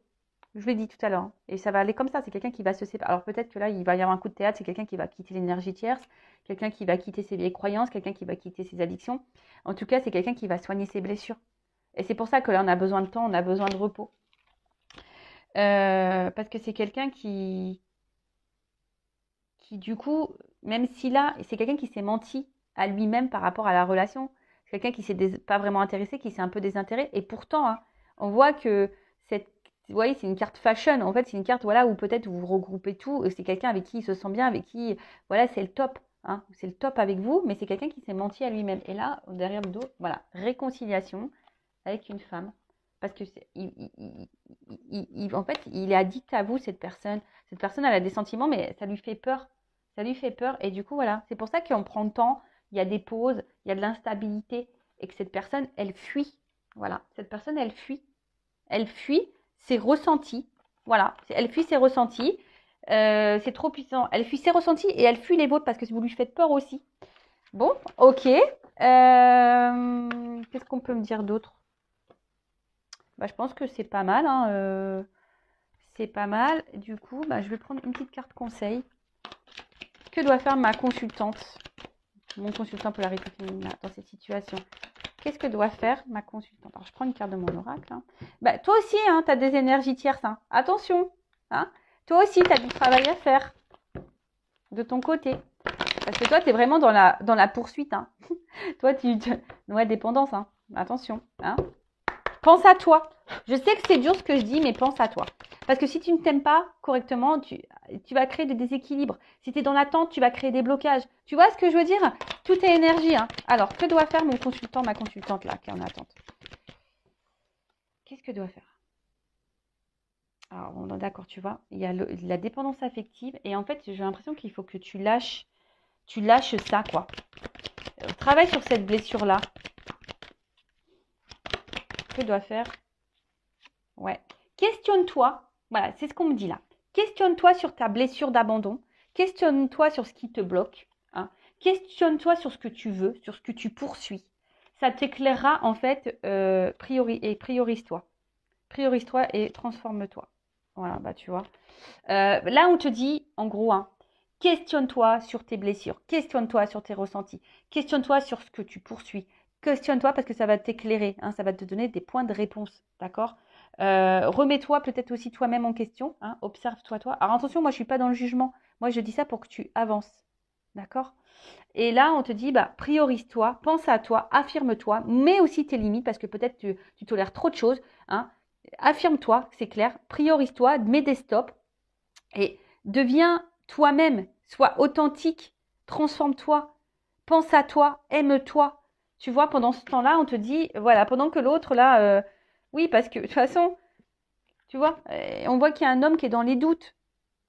Speaker 1: Je l'ai dit tout à l'heure, hein, et ça va aller comme ça, c'est quelqu'un qui va se séparer. Alors peut-être que là, il va y avoir un coup de théâtre, c'est quelqu'un qui va quitter l'énergie tierce, quelqu'un qui va quitter ses vieilles croyances, quelqu'un qui va quitter ses addictions. En tout cas, c'est quelqu'un qui va soigner ses blessures. Et c'est pour ça que là, on a besoin de temps, on a besoin de repos. Parce que c'est quelqu'un qui, du coup, même si là, c'est quelqu'un qui s'est menti à lui-même par rapport à la relation. C'est quelqu'un qui s'est pas vraiment intéressé, qui s'est un peu désintéressé. Et pourtant, hein, on voit que vous voyez, c'est une carte fashion. En fait, c'est une carte, voilà, où peut-être vous regroupez tout. C'est quelqu'un avec qui il se sent bien, avec qui, voilà, c'est le top. Hein, c'est le top avec vous, mais c'est quelqu'un qui s'est menti à lui-même. Et là, derrière le dos, voilà, réconciliation avec une femme. Parce que en fait, il est addict à vous, cette personne. Cette personne, elle a des sentiments, mais ça lui fait peur. Ça lui fait peur. Et du coup, voilà, c'est pour ça qu'on prend le temps. Il y a des pauses, il y a de l'instabilité. Et que cette personne, elle fuit. Voilà, cette personne, elle fuit. Elle fuit ses ressentis. Voilà, elle fuit ses ressentis. C'est trop puissant. Elle fuit ses ressentis et elle fuit les vôtres parce que vous lui faites peur aussi. Bon, ok. Qu'est-ce qu'on peut me dire d'autre? Bah, je pense que c'est pas mal, hein, c'est pas mal. Du coup, bah, je vais prendre une petite carte conseil. Que doit faire ma consultante? Mon consultant polarité féminine dans cette situation. Qu'est-ce que doit faire ma consultante? Alors, je prends une carte de mon oracle. Hein. Bah, toi aussi, hein, tu as des énergies tierces. Hein. Attention. Hein. Toi aussi, tu as du travail à faire de ton côté. Parce que toi, tu es vraiment dans la poursuite. Hein. Toi, ouais, dépendance. Hein. Attention. Hein. Pense à toi. Je sais que c'est dur ce que je dis, mais pense à toi. Parce que si tu ne t'aimes pas correctement, tu vas créer des déséquilibres. Si tu es dans l'attente, tu vas créer des blocages. Tu vois ce que je veux dire? Tout est énergie. Hein. Alors, que doit faire mon consultant, ma consultante là, qui est en attente? Qu'est-ce que doit faire? Alors, on est d'accord, tu vois. Il y a la dépendance affective. Et en fait, j'ai l'impression qu'il faut que tu lâches ça, quoi. Travaille sur cette blessure-là. Que doit faire? Ouais. Questionne-toi. Voilà, c'est ce qu'on me dit là. Questionne-toi sur ta blessure d'abandon. Questionne-toi sur ce qui te bloque. Hein. Questionne-toi sur ce que tu veux, sur ce que tu poursuis. Ça t'éclairera en fait, priorise-toi. Priorise-toi et transforme-toi. Voilà, bah tu vois. Là, on te dit, en gros, hein, questionne-toi sur tes blessures. Questionne-toi sur tes ressentis. Questionne-toi sur ce que tu poursuis. Questionne-toi parce que ça va t'éclairer. Hein, ça va te donner des points de réponse. D'accord? Remets-toi peut-être aussi toi-même en question. Hein, observe-toi, toi. Alors attention, moi, je ne suis pas dans le jugement. Moi, je dis ça pour que tu avances. D'accord? Et là, on te dit, bah, priorise-toi, pense à toi, affirme-toi, mets aussi tes limites parce que peut-être tu tolères trop de choses. Hein. Affirme-toi, c'est clair, priorise-toi, mets des stops et deviens toi-même, sois authentique, transforme-toi, pense à toi, aime-toi. Tu vois, pendant ce temps-là, on te dit, voilà, pendant que l'autre, là, oui, parce que de toute façon, tu vois, on voit qu'il y a un homme qui est dans les doutes.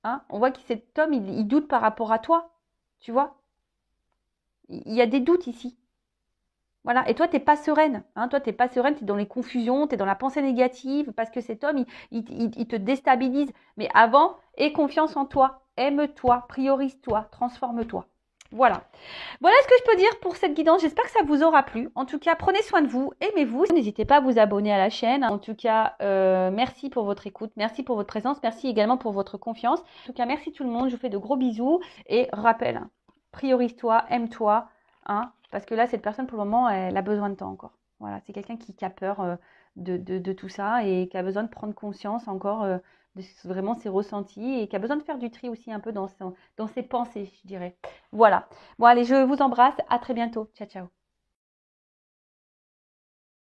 Speaker 1: Hein. On voit que cet homme, il doute par rapport à toi. Tu vois? Il y a des doutes ici. Voilà. Et toi, tu n'es pas sereine. Hein. Toi, tu n'es pas sereine, tu es dans les confusions, tu es dans la pensée négative, parce que cet homme, il te déstabilise. Mais avant, aie confiance en toi. Aime-toi, priorise-toi, transforme-toi. Voilà. Voilà ce que je peux dire pour cette guidance. J'espère que ça vous aura plu. En tout cas, prenez soin de vous, aimez-vous. N'hésitez pas à vous abonner à la chaîne. En tout cas, merci pour votre écoute, merci pour votre présence, merci également pour votre confiance. En tout cas, merci tout le monde. Je vous fais de gros bisous. Et rappel, priorise-toi, aime-toi. Hein, parce que là, cette personne, pour le moment, elle a besoin de temps encore. Voilà, c'est quelqu'un qui a peur de tout ça et qui a besoin de prendre conscience encore de vraiment ses ressentis et qui a besoin de faire du tri aussi un peu dans ses pensées, je dirais. Voilà. Bon, allez, je vous embrasse. À très bientôt. Ciao, ciao.